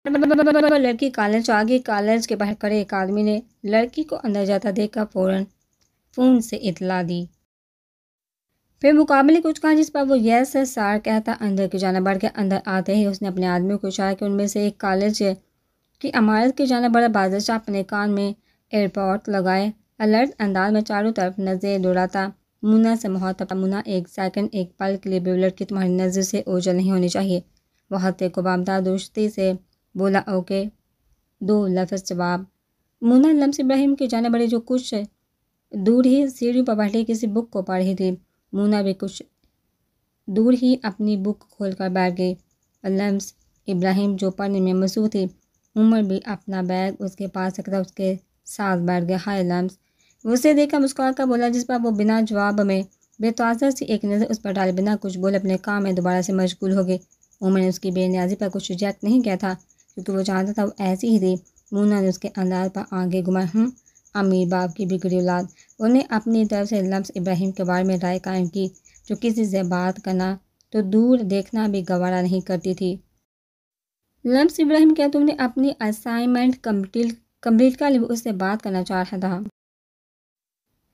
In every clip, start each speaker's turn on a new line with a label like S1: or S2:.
S1: لڑکی کالج آ گئی۔ کالج کے باہر کھڑے ایک آدمی نے لڑکی کو اندر جاتا دیکھ کر فوراً فون سے اطلاع دی، پھر مقابلے کچھ کہا جس پر وہ یس سار کہتا اندر کی جانب بڑھ گیا۔ اندر آتے ہی اس نے اپنے آدمیوں کو اشارہ کیا، ان میں سے ایک کالج کی عمارت کی جانب بڑھا۔ بادشاہ اپنے کان میں ایئرپوڈ لگائے الرٹ انداز میں چاروں طرف نظریں دوڑاتا مونا سے مخاطب تھا۔ مونا ایک سیکنڈ، ایک پل کے لیے بھی لڑکی تمہاری نظر سے اوجھل نہیں ہونی چاہیے۔ وہ ہاتھے کو بامتا دوستی سے بولا اوکے، 2 لفظ جواب۔ مونا لمس ابراہیم کی جانب بڑھی جو کچھ دور ہی سیڑھیوں پر بیٹھی کسی بک کو پڑھ رہی تھی۔ مونا بھی کچھ دور ہی اپنی بک کھول کر بیٹھ گئی اور لمس ابراہیم جو پڑھنے میں مصروف تھی، عمر بھی اپنا بیگ اس کے پاس رکھ کر اس کے ساتھ بیٹھ گیا۔ ہائے لمس، وہ اسے دیکھ کر مسکرا کر بولا، جس پر وہ بنا جواب میں بے تاثر سی ایک نظر اس پر ڈالے بنا کچھ بولے اپنے کام میں دوبارہ سے مشغول ہو گئی۔ عمر نے اس کی بے نیازی پر کچھ ریجیکٹ نہیں کیا تھا کیونکہ وہ جانتا تھا وہ ایسی ہی تھی۔ مونا نے اس کے انداز پر آنکھیں گھمائیں، امیر باپ کی بگڑی اولاد۔ انہیں اپنی طرف سے لمس ابراہیم کے بارے میں رائے قائم کی جو کسی سے بات کرنا تو دور دیکھنا بھی گوارا نہیں کرتی تھی۔ لمس ابراہیم، کیا تم نے اپنی اسائنمنٹ کمپلیٹ کر لی؟ وہ اس سے بات کرنا چاہ رہا تھا۔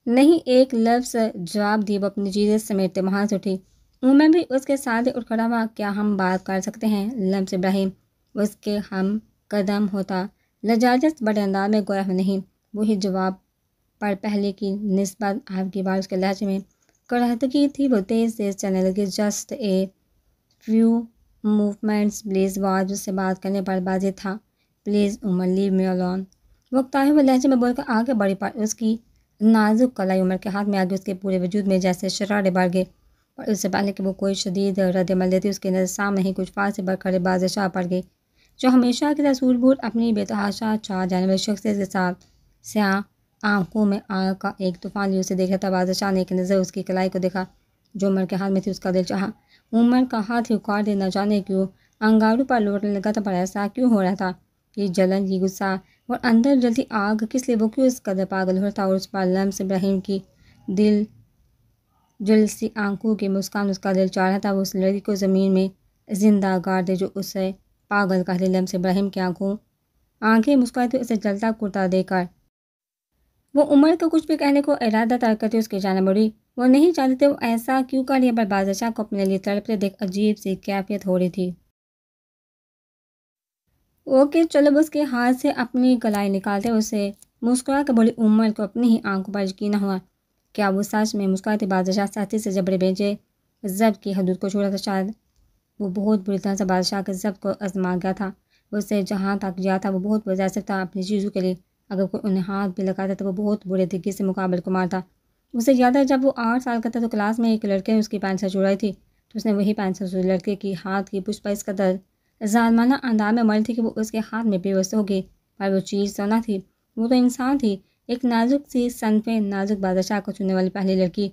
S1: نہیں ایک لفظ جواب دیے وہ اپنی چیزیں سمیٹتے وہاں سے اٹھی۔ عمر بھی اس کے ساتھ اٹھ کھڑا ہوا۔ کیا ہم بات کر سکتے ہیں؟ لمس ابراہیم اس کے ہم قدم ہوتا لجاجت بڑے انداز میں گویا نہیں، وہی جواب پر پہلے کی نسبت آپ کی بات اس کے لہجے میں کڑھتگی تھی۔ وہ تیز چلنے لگی۔ Just a few movements please. وہ آج اس سے بات کرنے پر بازی تھا۔ Please Umar leave me alone, وہ اکتائے ہوئے لہجے میں بول کر آگے بڑھی پر اس کی نازک کلائی عمر کے ہاتھ میں آگے اس کے پورے وجود میں جیسے شرارے بڑھ گئے، اور اس سے پہلے کہ وہ کوئی شدید رد عمل دیتی اس کی نظر سامنے ہی کچھ فاصلے پر کھڑے بادشاہ پڑ گئی، جو ہمیشہ کی طرح سوٹ بوٹ اپنی بے تحاشا چاہ جانے والی شخصیت کے ساتھ سیاہ آنکھوں میں آگ کا ایک طوفان لیے اسے دیکھ رہا تھا۔ بادشاہ نے ایک نظر اس کی کلائی کو دیکھا جو عمر کے ہاتھ میں تھی۔ اس کا دل چاہا عمر کا ہاتھ ہی اکھاڑ دے، نہ جانے کیوں انگاروں پر لوٹنے لگا تھا، پر ایسا کیوں ہو رہا تھا؟ یہ جلن، یہ غصہ اور اندر جلتی آگ کس لیے؟ وہ کیوں اس قدر پاگل ہو رہا تھا؟ اور اس پر لمس ابراہیم کی دل جلسی آنکھوں کی مسکان، اس کا دل چاہ رہا تھا وہ اس لڑکی کو زمین میں زندہ گاڑ دے جو اسے پاگل کہہ دے۔ لمس ابراہیم کی آنکھیں مسکرائی تھی اسے جلتا کرتا دے کر۔ وہ عمر کو کچھ بھی کہنے کو ارادہ ترک کرتی اس کی جانب بڑھی۔ وہ نہیں چاہتے تھے وہ ایسا کیوں کر رہی ہے، پر بادشاہ کو اپنے لیے تڑپتے دیکھ عجیب سی کیفیت ہو رہی تھی۔ اوکے چلو، اس کے ہاتھ سے اپنی کلائی نکالتے اسے مسکرا کر بولی۔ عمر کو اپنی ہی آنکھوں پر یقین نہ ہوا، کیا وہ سچ میں مسکرائی تھی؟ بادشاہ سختی سے جبڑے بھیجے ضبط کی حدود کو چھوڑا تھا، شاید وہ بہت بری طرح سے بادشاہ کے ضبط کو آزما گیا تھا۔ اسے جہاں تک گیا تھا وہ بہت پرجیسر تھا اپنی چیزوں کے لیے، اگر کوئی انہیں ہاتھ بھی لگاتا تو وہ بہت برے طریقے سے مقابل کو مارتا۔ اسے یاد ہے جب وہ 8 سال کا تھا تو کلاس میں ایک لڑکے نے اس کی پینسل چرائی تھی، تو اس نے وہی پینسل اس لڑکے کی ہاتھ کی پشت پر اس قدر ظالمانہ انداز میں ماری تھی کہ وہ اس کے ہاتھ میں بے بس ہو گئی، پر وہ چیز تو نہ تھی، وہ تو انسان تھی، ایک نازک سی صنف نازک بادشاہ کو چھونے والی پہلی لڑکی،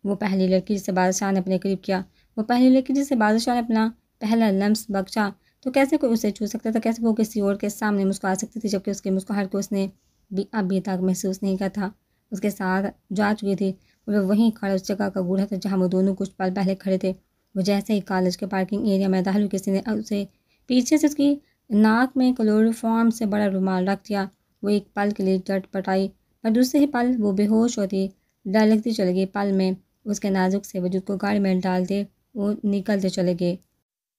S1: وہ پہلی لڑکی جسے بادشاہ نے اپنے قریب کیا، وہ پہلی لڑکی جسے بادشاہ نے اپنا پہلا لمس بخشا۔ تو کیسے کوئی اسے چھو سکتا تھا؟ کیسے وہ کسی اور کے سامنے مسکرا سکتی تھی جبکہ اس کی مسکراہٹ کو اس نے بھی ابھی تک محسوس نہیں کیا تھا، اس کے ساتھ جا چکی تھی، اور وہ وہیں کھڑا اس جگہ کا گوڑا تھا جہاں وہ دونوں کچھ پل پہلے کھڑے تھے۔ وہ جیسے ہی کالج کے پارکنگ ایریا میں داخل ہوئی کسی نے اسے پیچھے سے اس کی ناک میں کلوروفارم سے بڑا رومال رکھ دیا۔ وہ ایک پل کے لیے چٹ پٹائی، پر دوسرے ہی پل وہ بے ہوش ہوتی ڈر لگتی چلے گئی۔ پل میں اس کے نازک سے وجود کو گاڑی میں ڈالتے وہ نکلتے چلے گئے۔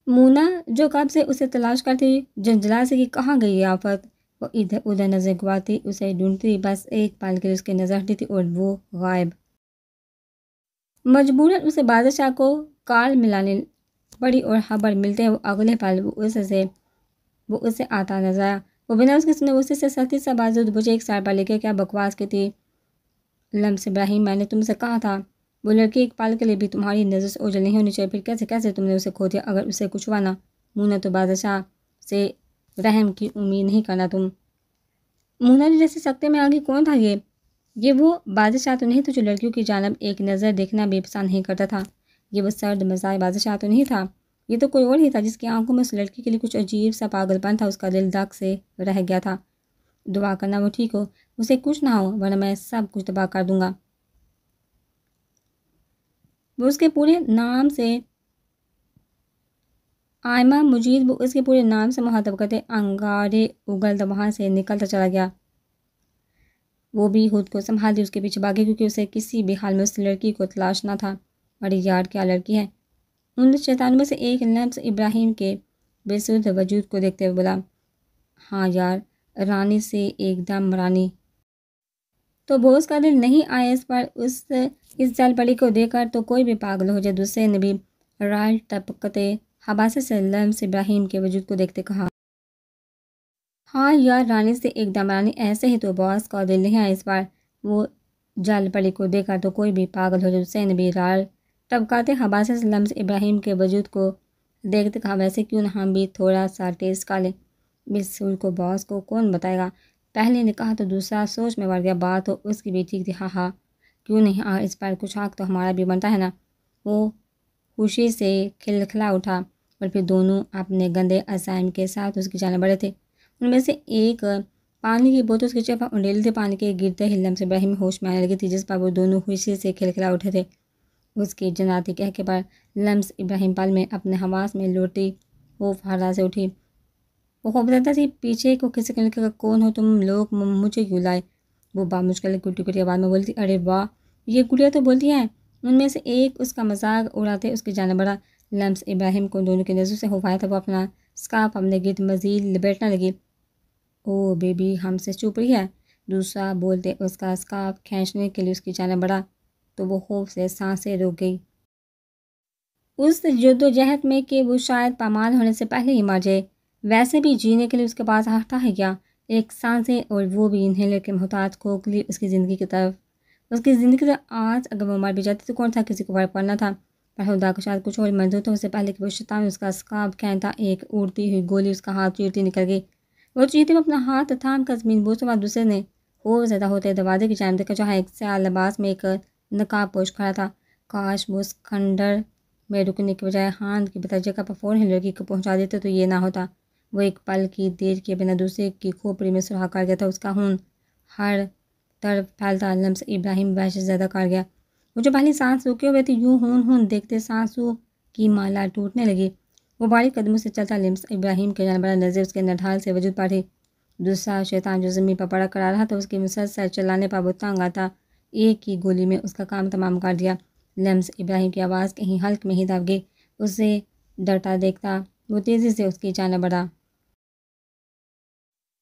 S1: مونا جو کب سے اسے تلاش کرتی جنجلا سے کہ کہاں گئی یہ آفت، وہ ادھر ادھر نظر گواتی اسے ڈھونڈتی، بس ایک پل کے لیے اس کی نظر ہٹی تھی اور وہ غائب۔ مجبوراً اسے بادشاہ کو کال ملانے پڑی اور خبر ملتے وہ اگلے پل وہ اسے آتا نظر آیا۔ وہ بنا اس کے سنے غصے سے سختی سے بازو بجھے ایک سائڈ پر لے کے، کیا بکواس کی تھی لمس ابراہیم، میں نے تم سے کہا تھا وہ لڑکی ایک پل کے لیے بھی تمہاری نظر سے اوجھل نہیں ہونی چاہیے، پھر کیسے تم نے اسے کھو دیا؟ اگر اسے کچھ ہوا نا مونا تو بادشاہ سے رحم کی امید نہیں کرنا تم۔ مونا نے جیسے سکتے میں آگے، کون تھا یہ وہ بادشاہ تو نہیں تھا جو لڑکیوں کی جانب ایک نظر دیکھنا بھی پسند نہیں کرتا تھا، یہ وہ سرد مزاج بادشاہ تو نہیں تھا، یہ تو کوئی اور ہی تھا جس کی آنکھوں میں اس لڑکی کے لیے کچھ عجیب سا پاگل پن تھا۔ اس کا دل دھک سے رہ گیا تھا۔ دعا کرنا وہ ٹھیک ہو، اسے کچھ نہ ہو، ورنہ میں سب کچھ تباہ کر دوں گا۔ وہ اس کے پورے نام سے آئمہ مجید وہ اس کے پورے نام سے مخاطب کرتے انگارے اگلتا وہاں سے نکلتا چلا گیا۔ وہ بھی خود کو سنبھال دی اس کے پیچھے بھاگی، کیونکہ اسے کسی بھی حال میں اس لڑکی کو تلاش نہ تھا۔ ارے یار کیا لڑکی ہے! ان شیطانوں میں سے ایک لمس ابراہیم کے بے سرد وجود کو دیکھتے ہوئے بولا، ہاں یار، رانی سے ایک دم رانی۔ تو بوس کا دل نہیں آیا اس پر۔ اس جل پڑی کو دیکھ کر تو کوئی بھی پاگل ہو جائے۔ دوسرے نے بھی رائل ٹپکتے حباسے سے لمس ابراہیم کے وجود کو دیکھتے کہا، ہاں یار، رانی سے ایک دم رانی۔ ایسے ہی تو باس کا دل نہیں آیا اس پر۔ وہ جل پڑی کو دیکھ کر تو کوئی بھی پاگل ہو جائے۔ دوسرے نے بھی رائل ٹپکاتے حباسے سے لمس ابراہیم کے وجود کو دیکھتے کہا، ویسے کیوں نہ ہم بھی تھوڑا سا ٹیسٹ کر لیں؟ اس سور کو باس کو کون بتائے گا؟ پہلے نے کہا تو دوسرا سوچ میں پڑ گیا، بات تو اس کی بھی ٹھیک تھی۔ ہاں ہاں کیوں نہیں، اس پر کچھ حق تو ہمارا بھی بنتا ہے نا۔ وہ خوشی سے کھلکھلا اٹھا اور پھر دونوں اپنے گندے عزائم کے ساتھ اس کی جانب بڑھے تھے۔ ان میں سے ایک پانی کی بوتل اس کی جگہ انڈیل تھے۔ پانی کے گرتے ہی لمس ابراہیم ہوش میں آنے لگی تھی، جس پر وہ دونوں خوشی سے کھلکھلا اٹھے تھے۔ اس کی جناتی کہکے پر لمس ابراہیم پل میں اپنے حواس میں لوٹی خوف ہرا سے اٹھی۔ وہ خوف زدہ سی پیچھے کو کسی نے کہا، کون ہو تم لوگ، مجھے کیوں لائے؟ وہ بامشکل کٹی کٹی آواز میں بولتی، ارے واہ، یہ گڑیا تو بولتی ہے۔ ان میں سے ایک اس کا مذاق اڑاتے اس کی جانب بڑھا۔ لمس ابراہیم کو دونوں کی نظروں سے خوف آیا تھا۔ وہ اپنا اسکارف اپنے گرد مزید لپیٹنے لگی۔ او بیبی، ہم سے چھپ رہی ہے؟ دوسرا بولتے اس کا اسکارف کھینچنے کے لیے اس کی جانب بڑھا تو وہ خوف سے سانسیں روک گئی، اس جدوجہد میں کہ وہ شاید پامال ہونے سے پہلے ہی مر جائے۔ ویسے بھی جینے کے لیے اس کے پاس ہٹا ہے کیا؟ ایک سانسیں، اور وہ بھی انہیلر کے محتاج کھوکھلی اس کی زندگی کی طرف۔ اس کی زندگی کی طرف آج اگر وہ مر بھی جاتی تو کون تھا، کسی کو فرق پڑنا تھا۔ پر خدا کو شاید کچھ اور منظور تھا۔ اس سے پہلے کہ وہ شیطان اس کا اسکارف کھینچتا، ایک اڑتی ہوئی گولی اس کا ہاتھ چیرتی نکل گئی۔ وہ چیختے میں اپنا ہاتھ تھام کر زمین بوسنے بعد دوسرے نے خوف زدہ ہوتے دروازے کی جانب دیکھا، جہاں ایک سیاہ لباس میں ایک نقاب پوش کھڑا تھا۔ کاش وہ اس کھنڈر میں رکنے کے بجائے ہاند کی بتا جگہ پر فوراً لڑکی کو پہنچا دیتے تو یہ نہ ہوتا۔ وہ ایک پل کی دیر کے بنا دوسرے کی کھوپڑی میں سراخ کر گیا تھا۔ اس کا خون ہر طرف پھیلتا لمس ابراہیم وحشت زدہ کر گیا۔ وہ جو پہلی سانس روکے ہوئے تھی، یوں ہون دیکھتے سانسوں کی مالا ٹوٹنے لگی۔ وہ باریک قدموں سے چلتا لمس ابراہیم کے جانب بڑھا، نظر اس کے نڈھال سے وجود پر تھی۔ دوسرا شیطان جو زمین پر پڑا کرا رہا تھا، اس کی مسلسل چلانے پر وہ تنگ آتا ایک ہی گولی میں اس کا کام تمام کر دیا۔ لمس ابراہیم کی آواز کہیں حلق میں ہی دب گئی۔ اسے ڈرتا دیکھتا وہ تیزی سے اس کی جانب بڑھا۔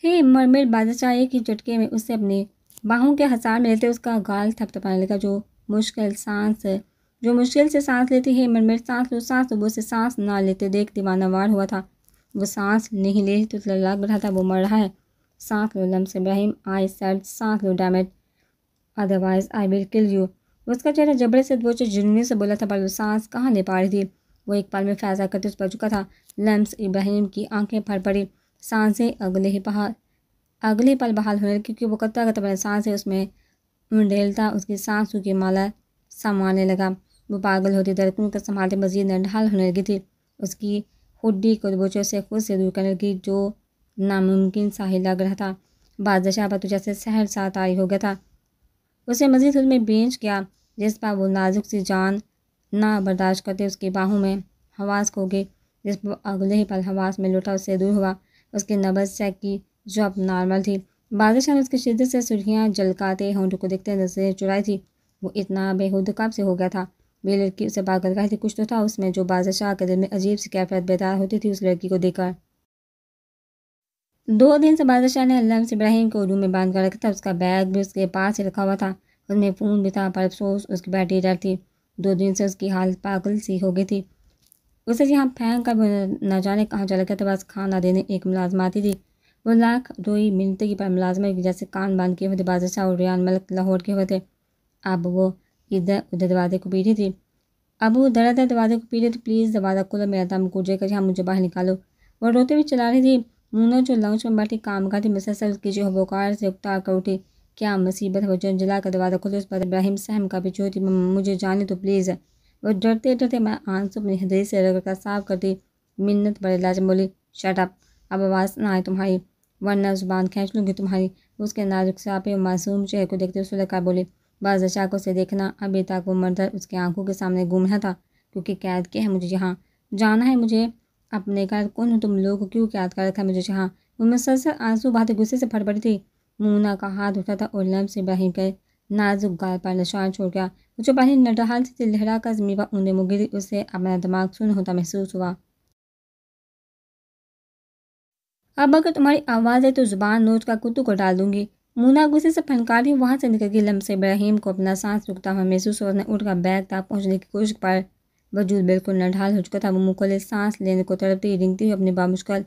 S1: ہے مرمر بادشاہ ایک ہی جھٹکے میں اسے اپنی باہوں کے حصار میں لیتے اس کا گال تھپ تھپانے لگا۔ جو مشکل سے سانس لیتی ہے مرمر، سانس لو، وہ اسے سانس نہ لیتے دیکھ دیوانہ وار ہوا تھا۔ وہ سانس نہیں لے رہی تو لگ رہا تھا وہ مر رہا ہے۔ سانس لو لمس ابراہیم، آئی سیڈ، سانس لو ڈیمٹ، ادروائز آئی ول کل یو۔ اس کا چہرہ جبڑے سے دوچے جنونی سے بولا تھا، پر وہ سانس کہاں لے پا رہی تھی۔ وہ ایک پل میں فیصلہ کرتے اس پر چکا تھا۔ لمس ابراہیم کی آنکھیں پھڑ پڑی، سانسیں اگلے پل بحال ہونے لگی، کیونکہ وہ قطع قطع سانسیں اس میں انڈیلتا اس کی سانسوں کی مالا سمانے لگا۔ وہ پاگل ہوتی دھڑکنوں کو سنبھالتے مزید نڈھال ہونے لگی تھی۔ اس کی ہڈی کو دبوچوں سے خود سے دور کرنے لگی، جو ناممکن سا ہی لگ رہا تھا۔ بادشاہ پر تو جیسے سحر سا طاری ہو گیا تھا۔ اسے مزید خود میں بھینچ گیا، جس پر وہ نازک سی جان نہ برداشت کرتے اس کی باہوں میں حواس کھو گئی۔ جس پر اگلے ہی پل حواس میں لوٹا اس سے دور ہوا۔ اس کی نبض چیک کی جو اب نارمل تھی۔ بادشاہ نے اس کی شدت سے سرخیاں جلکاتے ہونٹوں کو دیکھتے نظریں چرائی تھی۔ وہ اتنا بے خود کب سے ہو گیا تھا؟ یہ لڑکی اسے پاگل کہتی، کچھ تو تھا اس میں جو بادشاہ کے دل میں عجیب سی کیفیت بیدار ہوتی تھی اس لڑکی کو دیکھ کر۔ 2 دن سے بادشاہ نے لمس ابراہیم کو روم میں باندھ کر رکھا تھا۔ اس کا بیگ بھی اس کے پاس ہی رکھا ہوا تھا، اس میں فون بھی تھا، پر افسوس اس کی بیٹری ڈر تھی۔ 2 دن سے اس کی حالت پاگل سی ہو گئی تھی۔ اسے یہاں پھینک کر وہ نہ جانے کہاں چلا گیا تھا۔ بس کھانا دینے ایک ملازم آتی تھی۔ وہ لاکھ روئی منتگی پر ملازمہ کی جیسے کان باندھ کیے ہوئے تھے۔ بادشاہ اور ریان ملک لاہور کے ہوئے تھے۔ اب وہ ادھر ادھر دروازے کو پی رہی تھی۔ پلیز دروازہ کھولو، میرا دم گھٹ جائے گا یہاں، مجھے باہر نکالو۔ وہ روتے ہوئے چلا رہی تھی۔ مونا جو لاؤنج میں بیٹھی کام کرتی مسلسل اس کی جو بخار سے اکتا کر اٹھی۔ کیا مصیبت ہے! وہ جلا کر دروازہ کھولے، اس پر ابراہیم سہم کا پیچھے ہوتی، مجھے جانے تو پلیز۔ وہ ڈرتے ڈرتے میں آنسو اپنی ہتھیلی سے رگڑ کر صاف کرتی منت بڑے لہجے میں بولی، شٹ اپ، اب آواز نہ آئے تمہاری ورنہ زبان کھینچ لوں گی تمہاری۔ اس کے نازک ساپے اور معصوم چہرے کو دیکھتے سلجھ کر بولی۔ بادشاہ کو اسے دیکھنا ابھی تک وہ منظر اس کی آنکھوں کے سامنے گم ہے تھا۔ کیونکہ قید کیا ہے، مجھے یہاں جانا ہے، مجھے اپنے گھر کون ہو تم لوگوں کو کیوں یاد کر رکھا مجھے جہاں؟ وہ مسلسل آنسو بہاتے غصے سے پھٹ پڑی تھی۔ مونا کا ہاتھ اٹھا تھا اور لمس ابراہیم کے نازک گال پر نشان چھوڑ گیا۔ وہ جو پہلے نڈال سے لہرا کر زمین پر اونڈے منہ گری، اسے اپنا دماغ سن ہوتا محسوس ہوا۔ اب اگر تمہاری آواز ہے تو زبان نوچ کر کتوں کو ڈال دوں گی۔ مونا غصے سے پھنکاری وہاں سے نکل گئی۔ لمس ابراہیم کو اپنا سانس رکتا ہوا محسوس ہوا۔ اس نے اٹھ کر بیگ تک پہنچنے کی کوشش پر وجود بالکل نڈھال ہو چکا تھا۔ وہ مکمل سانس لینے کو تڑپتی رنگتی ہوئی اپنی بامشکل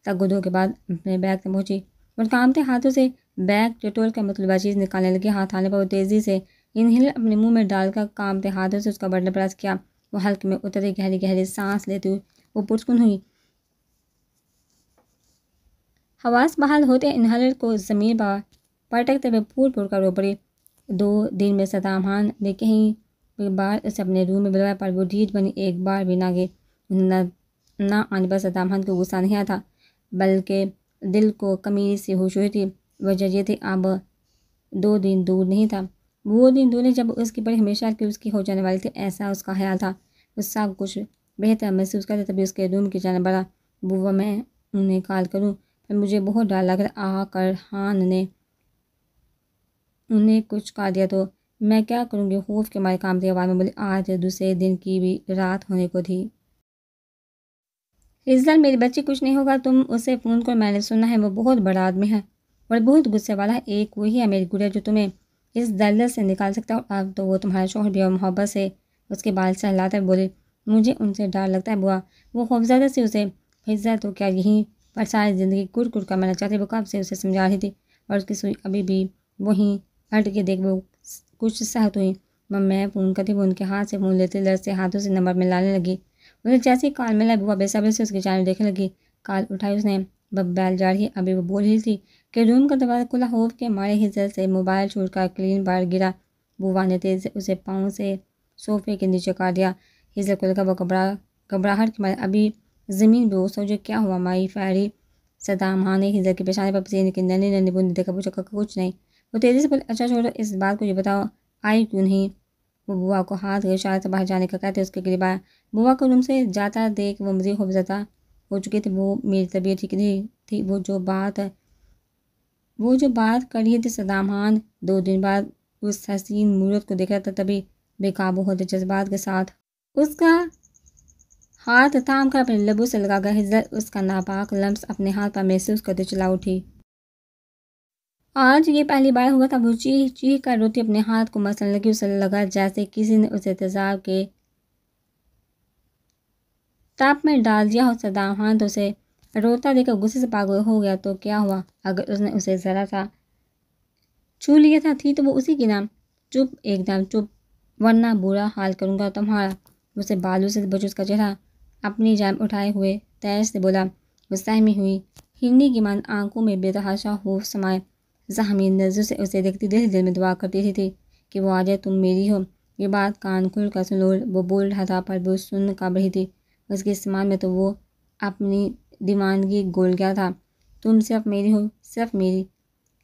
S1: تگدوں کے بعد اپنے بیگ تک پہنچی اور کانپتے ہاتھوں سے بیگ ٹٹول کر مطلوبہ چیز نکالنے لگی۔ ہاتھ آنے پر وہ تیزی سے انہیلر اپنے منہ میں ڈال کر کانپتے ہاتھوں سے اس کا بٹن پریس کیا۔ وہ حلق میں اتری گہری گہری سانس لیتی ہوئی وہ پرسکون ہوئی۔ حواس بحال ہوتے انہیلر کو زمین پر پٹکتے ہوئے پھول پھول کر رو پڑی۔ 2 دن میں صدام خان نے کئی بار اسے اپنے روم میں بلوایا پر وہ ڈھیٹ بنی ایک بار بھی نہ گئی۔ نہ آنے پر صدام خان کو غصہ نہیں آیا تھا بلکہ دل کو کمیری سی ہوش ہوئی تھی۔ وجہ یہ تھی اب 2 دن دور نہیں تھا۔ وہ دن دور جب اس کی بڑی ہمیشہ کی اس کی ہو جانے والی تھی، ایسا اس کا خیال تھا۔ وہ سب کچھ بہتر محسوس کرتا تبھی اس کے روم کی جانب بڑھا۔ بوا میں انہیں کال کروں پر مجھے بہت ڈر لگ رہا اگر خان نے انہیں کچھ کہہ دیا تو میں کیا کروں گی؟ خوف کے مارے کانپتی آواز میں بولی۔ آج دوسرے دن کی بھی رات ہونے کو تھی۔ افضل میری بچی کچھ نہیں ہوگا، تم اسے فون کرو، میں نے سنا ہے وہ بہت بڑا آدمی ہے اور بہت غصے والا ہے۔ ایک وہی ہے میری گڑیا جو تمہیں اس دلدل سے نکال سکتا ہے، اور اب تو وہ تمہارا شوہر بھی، اور محبت سے اس کے بال سہلاتا ہے بولی۔ مجھے ان سے ڈر لگتا ہے بوا، وہ خوفزدہ سے اسے افضل تو کیا یہیں پر ساری زندگی کٹ کٹ کر مرنا چاہتی۔ وہ کب سے اسے سمجھا رہی تھی اور اس کی سوئی ابھی بھی وہیں ہٹ کے دیکھ وہ کچھ سہت ہوئی۔ میں فون کرتی، وہ ان کے ہاتھ سے فون لیتے لرزتے ہاتھوں سے نمبر ملانے لگی۔ اسے جیسے ہی کال ملا بوا بے صبری سے اس کی جانب دیکھنے لگی۔ کال اٹھائی اس نے، بیل جا رہی ابھی وہ بول رہی تھی کہ روم کا دروازہ کھلا۔ خوف کے مارے افضل سے موبائل چھوڑ کر کلین پر گرا۔ بوا نے تیزی سے اسے پاؤں سے صوفے کے نیچے کاٹ دیا۔ افضل کو لگا وہ گھبراہٹ کے مارے ابھی زمین پہ وہ سوچے کیا ہوا مائی فیری؟ صدام خان نے افضل کے پیشانے پر پسینے کی ننھی ننھی بوندیں دیکھ کر پوچھا کچھ نہیں۔ وہ تیزی سے بولے اچھا چھوڑو اس بات کو، یہ بتاؤ آئی کیوں نہیں؟ وہ بوا کو ہاتھ کے اشارے سے باہر جانے کا کہتے اس کے قریب آیا۔ بوا کو روم سے جاتا دیکھ وہ مزید خوفزدہ ہو چکی تھی۔ وہ میری طبیعت ٹھیک نہیں تھی، وہ جو بات کر رہی تھی صدام خان 2 دن بعد اس حسین مورت کو دیکھ رہا تھا، تبھی بے قابو ہوتے جذبات کے ساتھ اس کا ہاتھ تھام کر اپنے لبوں سے لگا گیا۔ افضل اس کا ناپاک لمس اپنے ہاتھ پر محسوس کرتے چلا اٹھی۔ آج یہ پہلی بار ہوا تھا۔ وہ چیخ چیخ کر روتی اپنے ہاتھ کو مسلنے لگی۔ اسے لگا جیسے کسی نے اسے تیزاب کے تاپ میں ڈال دیا ہو۔ صدام خان تو اسے روتا دیکھ کر غصے سے پاگل ہو گیا۔ تو کیا ہوا اگر اس نے اسے ذرا سا چھو لیا تھی تو وہ اسی کی نام چپ، ایک دم چپ، ورنہ برا حال کروں گا تمہارا۔ اسے بالوں سے بچ اس کا چہرہ اپنی جانب اٹھائے ہوئے تیش سے بولا۔ وہ سہمی ہوئی ہرنی کی مانند آنکھوں میں بے تحاشا خوف سمائے زخمی نظروں سے اسے دیکھتی دل میں دعا کرتی رہی تھی کہ وہ آ جائے، تم میری ہو۔ یہ بات کان کھول کر سن لو، وہ بول رہا تھا پر وہ سن کر رہی تھی۔ اس کی سماعت میں تو وہ اپنی دیوانگی گول گیا تھا۔ تم صرف میری ہو، صرف میری۔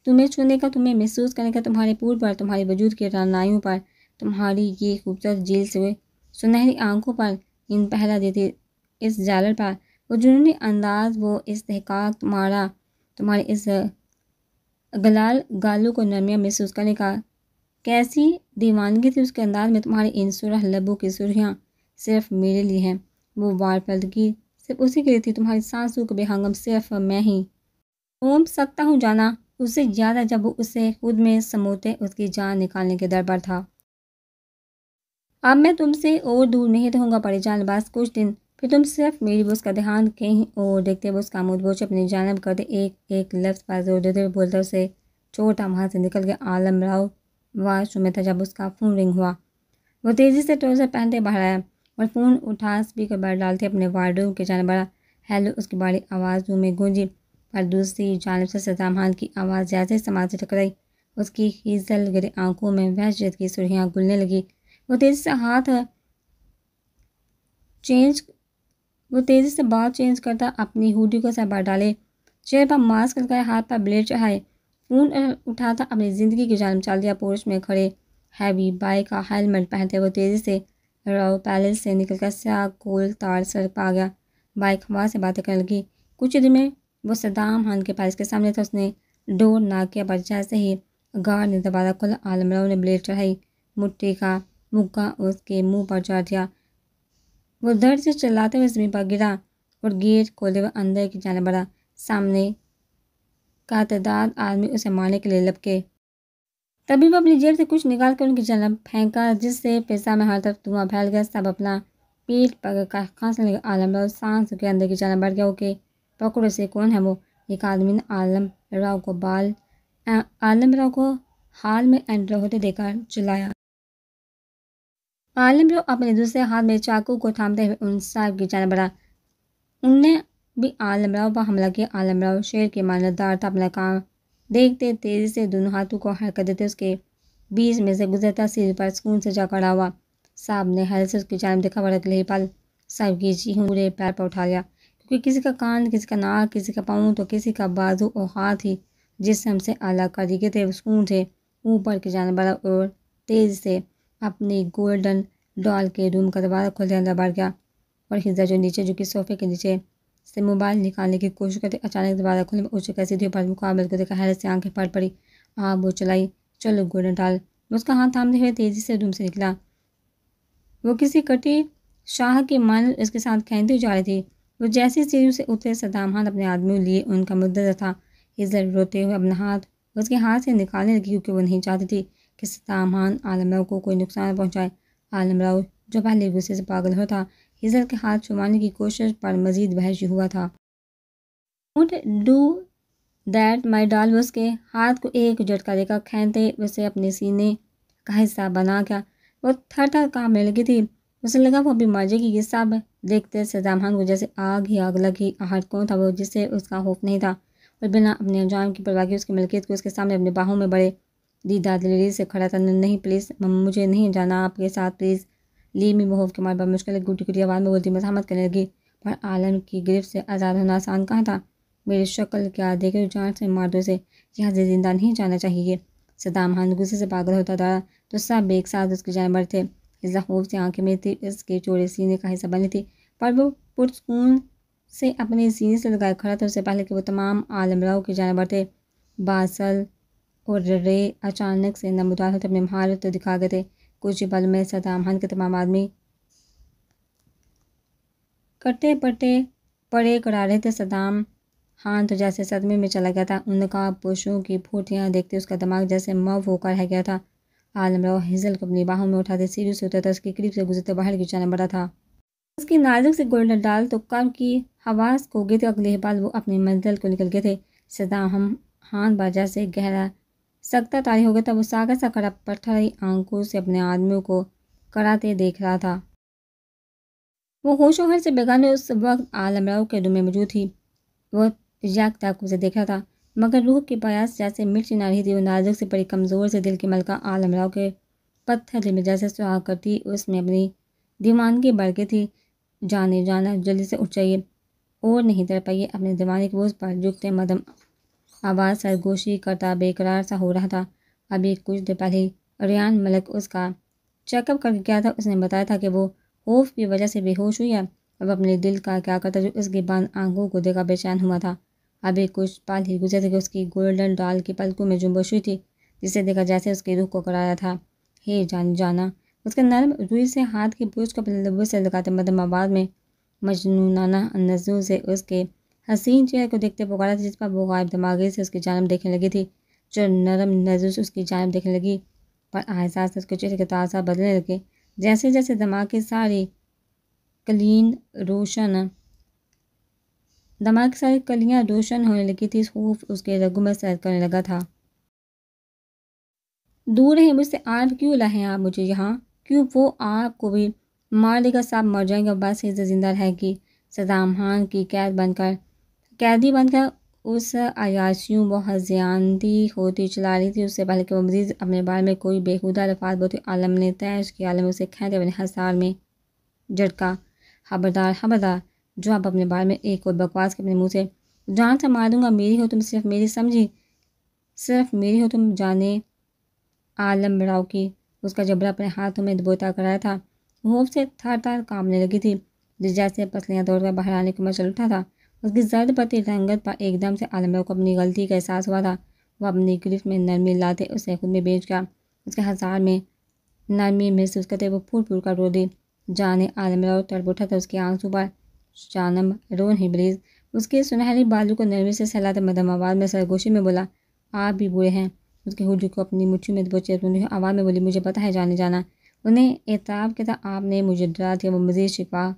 S1: تمہیں چھونے کا، تمہیں محسوس کرنے کا، تمہارے پور پر، تمہارے وجود کی رعنائیوں پر، تمہاری یہ خوبصورت جھیل سے سنہری آنکھوں پر، ان پہرا دیتی اس جالر پر، وہ جنونی انداز، وہ استحقاق تمہارے اس گلال گالوں کو نرمیاں محسوس کرنے کا۔ کیسی دیوانگی تھی اس کے انداز میں۔ تمہارے ان سرخ لبوں کی سرخیاں صرف میرے لیے ہیں، وہ وار پردگی صرف اسی کے لیے تھی۔ تمہاری سانسوں کو بے ہنگم صرف میں ہی سونپ سکتا ہوں جانا۔ اسے یاد ہے جب وہ اسے خود میں سموتے اس کی جان نکالنے کے در پر تھا۔ اب میں تم سے اور دور نہیں رہوں گا پری جان، بس کچھ دن، پھر تم صرف میری۔ وہ اس کا دھیان کہیں اور دیکھتے وہ اس کا منہ بوچھ اپنی جانب کرتے ایک ایک لفظ پر زور دیتے ہوئے بولتا اسے چھوڑتا وہاں سے نکل گیا۔ عالم راؤ واش روم میں تھا جب اس کا فون رنگ ہوا۔ وہ تیزی سے ٹراؤزر پہنتے باہر آیا اور فون اٹھا اسپیکر پر ڈالتے اپنے وارڈروب کی جانب بڑھا۔ ہیلو، اس کی بڑی آواز روم میں گونجی، پر دوسری جانب سے صدام خان کی آواز جیسے سماعت سے ٹکرائی۔ اس کی خیزل گرے آنکھوں میں وحشت کی سرخیاں گلنے لگی۔ وہ تیزی سے بات چینج کرتا اپنی ہوڈی کو سر پر ڈالے، چہرے پر ماسک لگائے، ہاتھ پر بلیڈ چڑھائے، فون اٹھاتا اپنی زندگی کی جانب چل دیا۔ پورش میں کھڑے ہیوی بائک کا ہیلمٹ پہنتے وہ تیزی سے راؤ پیلس سے نکل کر سیاہ گول تار سڑک پر آ گیا۔ بائک ہوا سے باتیں کرنے لگی۔ کچھ دن میں وہ صدام خان کے پیلس کے سامنے تھا۔ اس نے ڈور ناک کیا پر جیسے ہی گارڈ نے دوبارہ کھولا، عالم راؤ نے بلیڈ چڑھائی، مٹھی کا مکہ اس کے منہ پر چڑھ دیا۔ وہ درد سے چلاتے ہوئے زمین پر گرا اور گیٹ کھولتے ہوئے اندر کی جانب بڑھا۔ سامنے کا تعداد آدمی اسے مارنے کے لیے لپکے۔ تبھی وہ اپنی جیب سے کچھ نکال کر ان کی جانب پھینکا، جس سے فضا میں ہر طرف دھواں پھیل گیا۔ سب اپنا پیٹ پکڑ کر کھانسنے لگے۔ عالم راؤ سانس کے اندر کی جانب بڑھ گیا۔ اوکے پکڑو اسے، کون ہے وہ؟ ایک آدمی نے عالم راؤ کو حال میں انٹر ہوتے دیکھ کر چلایا۔ عالم راؤ اپنے دوسرے ہاتھ میں چاقو کو تھامتے ہوئے ان سب کی جانب بڑھا۔ ان نے بھی عالم راؤ پر حملہ کیا۔ عالم راؤ شیر کی مانند دار تھا، اپنا کام دیکھتے تیزی سے دونوں ہاتھوں کو حرکت دیتے اس کے بیچ میں سے گزرتا، سیڑھی پر سکون سے جا کھڑا ہوا۔ صاحب نے حیرت سے اس کی جانب دیکھا اور اگلے ہی پل سب کی چیخوں پورے پیر پر اٹھا لیا، کیونکہ کسی کا کان، کسی کا ناک، کسی کا پاؤں تو کسی کا بازو اور ہاتھ ہی جسم سے الگ کر دیے تھے۔ سکون سے اوپر کی جانب بڑھا اور تیزی سے اپنی گولڈن ڈال کے روم کا دروازہ کھولتے اندر بڑھ گیا اور ہزا جو نیچے جھکی صوفے کے نیچے سے موبائل نکالنے کی کوشش کرتے اچانک دروازہ کھلنے میں اچھے کیسی تھی پر مقابل کو دیکھا، حیرت سے آنکھیں پھٹ پڑی۔ آپ وہ چلائی، چلو گولڈن ڈال۔ اس کا ہاتھ تھامتے ہوئے تیزی سے روم سے نکلا۔ وہ کسی کٹی شاہ کی مانند اس کے ساتھ کھینچتی ہوئی جا رہی تھی۔ وہ جیسی سیڑھیوں سے اترے، صدام خان اپنے آدمیوں لیے ان کا منتظر تھا۔ ہزل روتے ہوئے اپنا ہاتھ اس کے ہاتھ سے نکالنے لگی، کیونکہ وہ نہیں چاہتی تھی کہ صدام خان عالم راؤ کو کوئی نقصان پہنچائے۔ عالم راؤ جو پہلے غصے سے پاگل ہوا تھا، ہزل کے ہاتھ چھڑوانے کی کوشش پر مزید وحشی ہوا تھا۔ ڈونٹ ڈو دیٹ مائی ڈال۔ وہ اس کے ہاتھ کو ایک جھٹکا دے کر کھینچتے اسے اپنے سینے کا حصہ بنا گیا۔ وہ تھر تھر کانپنے لگی تھی، اسے لگا وہ ابھی مر جائے گی۔ یہ سب دیکھتے صدام خان کو جیسے آگ ہی آگ لگی۔ آہٹ کون تھا وہ جسے اس کا خوف نہیں تھا، اور بنا اپنے انجام کی پرواہ کیے اس کی ملکیت کو اس کے سامنے اپنی باہوں میں بڑے دیدہ دلیری سے کھڑا تھا۔ نہیں پلیز، مجھے نہیں جانا آپ کے ساتھ، پلیز لیو می۔ وہ خوف کے مارے پر مشکل گھٹی گھٹی آواز میں بولتی مزاحمت کرنے لگی، پر عالم کی گرفت سے آزاد ہونا آسان کہاں تھا؟ میری شکل کیا دیکھ رہے ہو؟ جان سے مار دو اسے، یہاں سے زندہ نہیں جانا چاہیے۔ صدام خان غصے سے پاگل ہوتا تھا تو سب ایک ساتھ اس کی جانب بڑھے تھے۔ ہزا خوف سے آنکھیں میں تھی، اس کے چوڑے سینے کا حصہ بنی تھی، پر وہ پرسکون سے اپنے سینے سے لگائے کھڑا تھا۔ اس سے پہلے کہ وہ تمام عالم راؤ کی جانب بڑھتے، باسل اور رے اچانک سے نمودار ہوتے اپنی مہارت تو دکھا گئے تھے۔ کچھ ہی پل میں صدام خان کے تمام آدمی کٹے پٹے پڑے کڑا رہے تھے۔ صدام خان تو جیسے صدمے میں چلا گیا تھا۔ ان نقاب پوشوں کی پھوٹیاں دیکھتے اس کا دماغ جیسے مو ہو کر رہ گیا تھا۔ عالم راؤ ہزل کو اپنی باہوں میں اٹھاتے سیڑھیوں سے اترتا، اس کے قریب سے گزرتے باہر کی جانب بڑھا تھا۔ اس کی نازک سے گولڈن ڈال تو کب کی حواس کھو گئی تھی۔ اگلے ہی پل وہ اپنی منزل کو نکل گئے تھے۔ صدام خان پر جیسے گہرا سکتہ طاری ہو گیا تھا۔ وہ ساکر سا کھڑا پتھری آنکھوں سے اپنے آدمیوں کو کراتے دیکھ رہا تھا۔ وہ ہوش و حواس سے بیگانے اس وقت عالم راؤ کے روم میں موجود تھی۔ وہ یک تعجب سے دیکھ رہا تھا، مگر روح کی پیاس جیسے مٹ نہ رہی تھی۔ وہ نازک سے بڑی کمزور سے دل کی ملکہ عالم راؤ کے پتھر دل میں جیسے سراغ کرتی اس میں اپنی دیوانگی بڑھ گئی تھی۔ جانے جانا، جلدی سے اٹھ جائیے اور نہیں تڑپائیے۔ اپنے دیوانے کے بوجھ پر جھکتے مدم آواز سرگوشی کرتا بے قرار سا ہو رہا تھا۔ ابھی کچھ دیر پہلے ریان ملک اس کا چیک اپ کر کے گیا تھا۔ اس نے بتایا تھا کہ وہ خوف کی وجہ سے بے ہوش ہوئی ہے۔ اب اپنے دل کا کیا کرتا جو اس کی بند آنکھوں کو دیکھا بے چین ہوا تھا۔ ابھی کچھ پل ہی گزرے تھے کہ اس کی گولڈن ڈال کی پلکوں میں جنبش ہوئی تھی، جسے دیکھا جیسے اس کی روح کو کرایا تھا۔ ہے جان جانا، اس کے نرم روئی سے ہاتھ کی پوچھ کو اپنے لبوں سے لگاتے مدم آواز میں مجنونانہ نظروں سے اس کے حسین چہرے کو دیکھتے پکارا تھا، جس پر وہ غائب دماغی سے اس کی جانب دیکھنے لگی تھی۔ جو نرم نظروں سے اس کی جانب دیکھنے لگی، پر احساس سے اس کے چہرے کے تاثر بدلنے لگے، جیسے جیسے دماغ کی ساری کلیاں روشن ہونے لگی تھی۔ خوف اس کے رگوں میں سیر کرنے لگا تھا۔ دور رہیں مجھ سے، آپ کیوں لائے ہیں آپ مجھے یہاں؟ کیوں؟ وہ آپ کو بھی مار دے گا، سب مر جائیں گے اور بس ہی زندہ رہے گی۔ صدام خان کی قیدی بن کر اس عیاشیوں بہت زیادتی ہوتی چلا رہی تھی۔ اس سے پہلے کہ وہ مزید اپنے بارے میں کوئی بیہودہ الفاظ بولتی، عالم نے تیش کی عالم اسے کھینچتے اپنے حصار میں جھٹکا۔ خبردار خبردار، جو آپ اپنے بارے میں ایک اور بکواس کے اپنے منہ سے جان سے مار دوں گا۔ میری ہو تم، صرف میری، سمجھی؟ صرف میری ہو تم۔ جانے عالم راؤ کی اس کا جبڑا اپنے ہاتھوں میں دبوتا کر رہا تھا، خوف سے تھر تھر کانپنے لگی تھی۔ جس جیسے پسلیاں توڑ کر باہر آنے کو مچل اٹھا تھا۔ اس کی زرد پڑتی رنگت پر ایک دم سے عالم راؤ کو اپنی غلطی کا احساس ہوا تھا۔ وہ اپنی گرفت میں نرمی لاتے اسے خود میں بیچ گیا۔ اس کے ہزار میں نرمی محسوس کرتے وہ پھول پھول کر رو دی۔ جانے عالم راؤ تڑپ اٹھا تھا اس کے آنسو پر۔ جانم رون ہی بلیز، اس کے سنہری بالوں کو نرمی سے سہلاتے مدھم آواز میں سرگوشی میں بولا، آپ بھی بوڑھے ہیں۔ اس کی ہڈی کو اپنی مٹھی میں دبوچے روندی آواز میں بولی، مجھے پتہ ہے جانے جانا۔ انہیں اعتراف کیا تھا، آپ نے مجھے ڈرا دیا۔ وہ مزید شکوا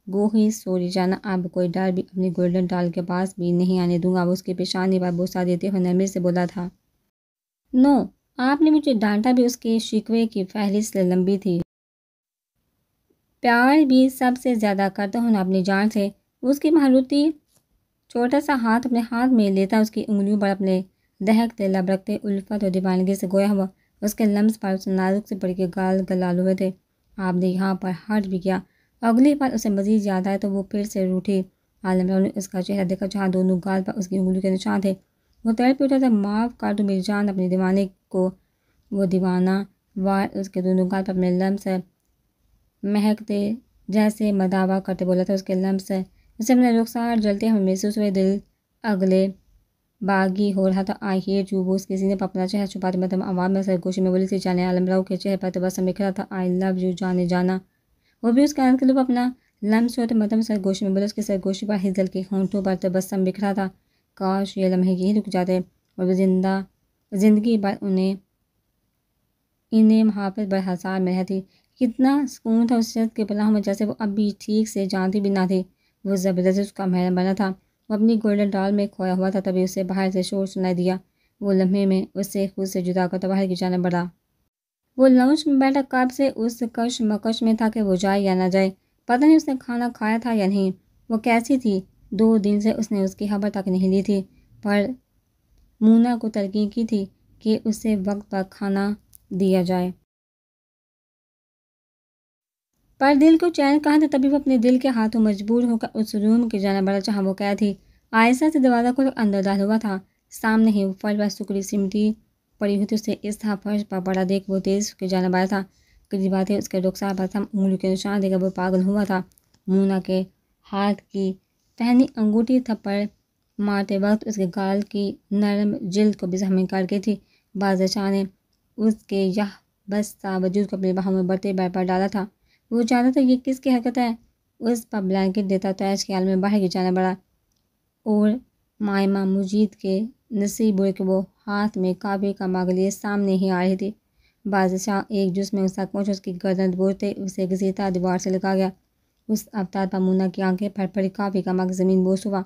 S1: گو ہی، سوری جانا، اب کوئی ڈر بھی اپنی گولڈن ڈال کے پاس بھی نہیں آنے دوں گا۔ وہ اس کی پیشانی پر بوسہ دیتے ہوئے نرمی سے بولا تھا، نو، آپ نے مجھے ڈانٹا بھی۔ اس کے شکوے کی فہرست لمبی تھی۔ پیار بھی سب سے زیادہ کرتا ہوں اپنی جان سے۔ اس کی مہروتی چھوٹا سا ہاتھ اپنے ہاتھ میں لیتا، اس کی انگلیوں پر اپنے دہکتے لب رکھتے، الفت اور دیوانگی سے گویا ہوا۔ اس کے لمس پر اس نازک سے پڑ کے گال گلال ہوئے تھے۔ آپ نے یہاں پر ہٹ بھی کیا۔ اگلی بار اسے مزید یاد آئے تو وہ پھر سے روٹھی۔ عالم راؤ نے اس کا چہرہ دیکھا جہاں دونوں گال پر اس کی انگلیوں کے نشان تھے۔ وہ تڑپ اٹھا تھا، معاف کر دو میری جان اپنی دیوانے کو۔ وہ دیوانہ وار اس کے دونوں گال پر اپنے لمس مہکتے جیسے مداوا کرتے بولا تھا، اس کے لمس اسے اپنے رخسار جلتے ہوئے محسوس ہوئے، دل اگلے باغی ہو رہا تھا۔ آئی ہیٹ یو، وہ اس کے سینے پر اپنا چہرہ چھپاتے مدھم آواز میں سرگوشی میں بولی تھی۔ جانے عالم راؤ کے چہرے پر تبسم بکھرا تھا، آئی لو یو جانے جانا۔ وہ بھی اس کے انکلوں پر اپنا لمس چھوڑتے مدھم سرگوشی میں بولے، اس کی سرگوشی پر ہزل کے ہونٹوں پر تبسم بکھرا تھا۔ کاش یہ لمحے یہی رک جاتے اور وہ زندگی بھر انہیں محافظ بر حصار میں رہتی۔ کتنا سکون تھا اس شخص کے پناہوں میں جیسے وہ اب بھی ٹھیک سے جانتی بھی نہ تھی۔ وہ زبردستی اس کا محرم بنا تھا۔ وہ اپنی گولڈن ڈال میں کھویا ہوا تھا، تبھی اسے باہر سے شور سنائی دیا۔ وہ لمحے میں اسے خود سے جدا کرتا باہر کی جانب بڑھا۔ وہ لاؤنج میں بیٹھا کب سے اس کش مکش میں تھا کہ وہ جائے یا نہ جائے۔ پتہ نہیں اس نے کھانا کھایا تھا یا نہیں۔ وہ کیسی تھی؟ 2 دن سے اس نے اس کی خبر تک نہیں لی تھی، پر مونا کو تلقین کی تھی کہ اسے وقت پر کھانا دیا جائے۔ پر دل کو چین کہاں تھا، تبھی وہ اپنے دل کے ہاتھوں مجبور ہو کر اس روم کی جانب بڑھا جہاں وہ قید تھی۔ آہستہ سے دروازہ کھول کر اندر داخل ہوا تھا۔ سامنے ہی فرش پر سکڑی سمٹی پڑی ہوئی تھی۔ اسے اس طرح فرش پر پڑا دیکھ وہ تیز اس کی جانب آیا تھا۔ قریب آتے اس کے رخسار پر تھم انگلیوں کے نشان دے کر وہ پاگل ہوا تھا۔ مونا کے ہاتھ کی پہنی انگوٹھی تھپڑ مارتے وقت اس کے گال کی نرم جلد کو بھی زخمی کر گئی تھی۔ بازشاہ نے اس کے یہ بستہ وجود کو اپنی باہوں میں بڑھتے بیر پر ڈالا تھا۔ وہ چاہتا تھا یہ کس کی حرکت ہے، اس پر بلینکٹ دیتا تو ایش خیال میں باہر کی جانب بڑھا، اور مائمہ مجید کے نصیب ہوئے کہ وہ ہاتھ میں کعبے کا مگ لیے سامنے ہی آ رہی تھی۔ بادشاہ ایک جس میں اس تک پہنچا، اس کی گردن دبوچتے اسے گھسیٹتا دیوار سے لگا گیا۔ اس ابتار پر مونا کی آنکھیں پھٹ پڑی، کعبے کا مگ زمین بوس ہوا۔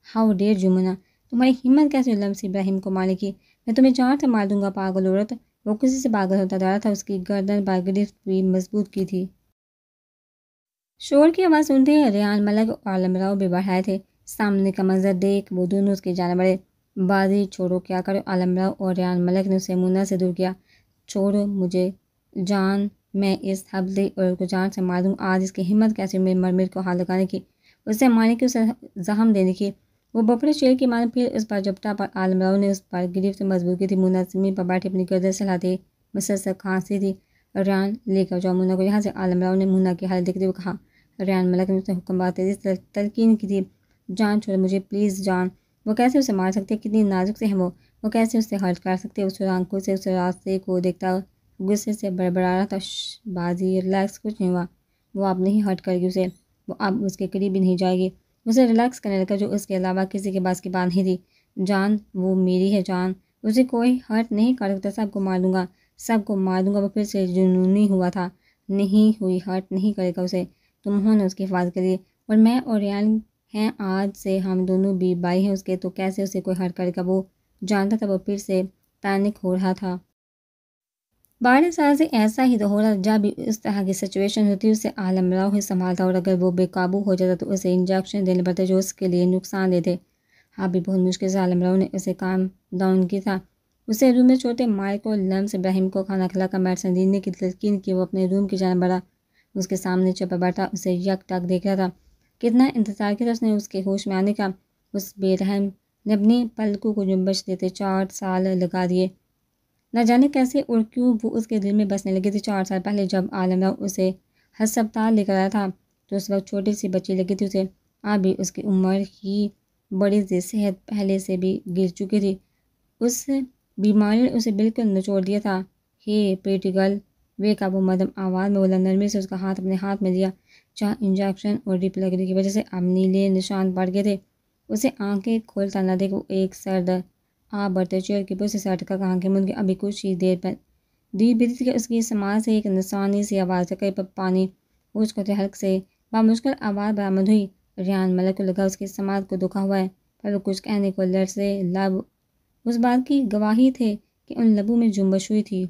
S1: ہاؤ ڈیئر یو مونا، تمہاری ہمت کیسے ہوئی لمس ابراہیم کو مارنے کی؟ میں تمہیں جان سے مار دوں گا پاگل عورت۔ وہ کسی سے پاگل ہوتا جا رہا تھا، اس کی گردن پر گرفت بھی مضبوط کی تھی۔ شور کی آواز سنتے ہی ریان ملک اور عالم راؤ بھی باہر آئے تھے۔ سامنے کا منظر دیکھ وہ دونوں اس کی جانب بڑھے۔ بازی چھوڑو، کیا کرو؟ عالم راؤ اور ریان ملک نے اسے مونا سے دور کیا۔ چھوڑو مجھے جان، میں اس ہبلی عورت کو جان سے مار دوں۔ آج اس کی ہمت کیسی ہوئی مرمر کو ہاتھ لگانے کی، اسے مارنے کی، اسے زخم دینے کی۔ وہ بپڑے شیر کی مانند پھر اس پر جھپٹا، پر عالم راؤ نے اس پر گرفت مضبوط کی تھی۔ مونا زمین پر بیٹھی اپنی گردن سہلاتی مسلسل کھانستی تھی۔ ریان لے کر جاؤ مونا کو یہاں سے، عالم راؤ نے مونا کی حالت دیکھتے ہوئے کہا۔ ریان ملک نے اسے حکم بار تیزی سے تلقین کی تھی، جان چھوڑو مجھے پلیز جان۔ وہ کیسے اسے مار سکتے، کتنی نازک سے ہیں وہ کیسے اسے ہرٹ کر سکتے؟ اس آنکھوں سے اس راستے کو دیکھتا غصے سے بڑبڑا رہا تھا، بازی ریلیکس، کچھ نہیں ہوا، وہ اب نہیں ہرٹ کرے گی اسے، وہ اب اس کے قریب بھی نہیں جائے گی۔ اسے ریلیکس کرنے لگا، جو اس کے علاوہ کسی کے بس کی بات نہیں تھی۔ جان وہ میری ہے جان، اسے کوئی ہرٹ نہیں کر سکتا، سب کو مار دوں گا، سب کو مار دوں گا۔ وہ پھر سے جنونی ہوا تھا، نہیں ہوئی، ہرٹ نہیں کرے گا اسے، تمہوں نے اس کی حفاظت کری، اور میں اور ریان ہیں، آج سے ہم دونوں بھی بھائی ہیں اس کے، تو کیسے اسے کوئی ہرٹ کرے گا؟ وہ جانتا تھا، وہ پھر سے پینک ہو رہا تھا۔ 12 سال سے ایسا ہی تو ہو رہا، جب بھی اس طرح کی سچویشن ہوتی اسے عالم راؤ ہی سنبھالتا، اور اگر وہ بے قابو ہو جاتا تو اسے انجیکشن دینے پڑتے جو اس کے لیے نقصان دہ تھے۔ اب بھی بہت مشکل سے عالم راؤ نے اسے کام ڈاؤن کی تھا۔ اسے روم میں چھوٹے مائیکرو لمس ابراہیم کو کھانا کھلا کر میڈیسن دینے کی تلقین کی۔ وہ اپنے روم کی جانب بڑھا، اس کے سامنے چپا بیٹھا اسے یک ٹک دیکھ رہا تھا۔ کتنا انتظار کیا تھا اس نے اس کے ہوش میں آنے کا، اس بے رحم نے اپنی پلکوں کو جنبش دیتے 4 سال لگا دیے، نہ جانے کیسے اور کیوں وہ اس کے دل میں بسنے لگے تھے۔ 4 سال پہلے جب عالم راؤ اسے ہسپتال لے کر آیا تھا، تو اس وقت چھوٹی سی بچی لگی تھی اسے، ابھی اس کی عمر کی بڑی سی صحت پہلے سے بھی گر چکی تھی۔ اس بیماری نے اسے بالکل نچوڑ دیا تھا۔ ہے پریٹی گرل، ویک اپ، وہ مدھم آواز میں بولا، نرمی سے اس کا ہاتھ اپنے ہاتھ میں لیا جہاں انجیکشن اور ڈرپ لگنے کی وجہ سے اب نیلے نشان پڑ گئے تھے۔ اسے آنکھیں کھولتا نہ دیکھ وہ ایک سرد آب بڑھتے چیئر کی پشت سے اٹکا کہاں کے مند کے ابھی کچھ ہی دیر بیتی تھی کہ اس کی سماعت سے ایک نسوانی سی آواز سے کئی پانی ہوش کو حلق سے بامشکل آواز برآمد ہوئی۔ ریان ملک کو لگا اس کی سماعت کو دکھا ہوا ہے، پر وہ کچھ کہنے کو لرزے لب اس بات کی گواہی تھے کہ ان لبوں میں جنبش ہوئی تھی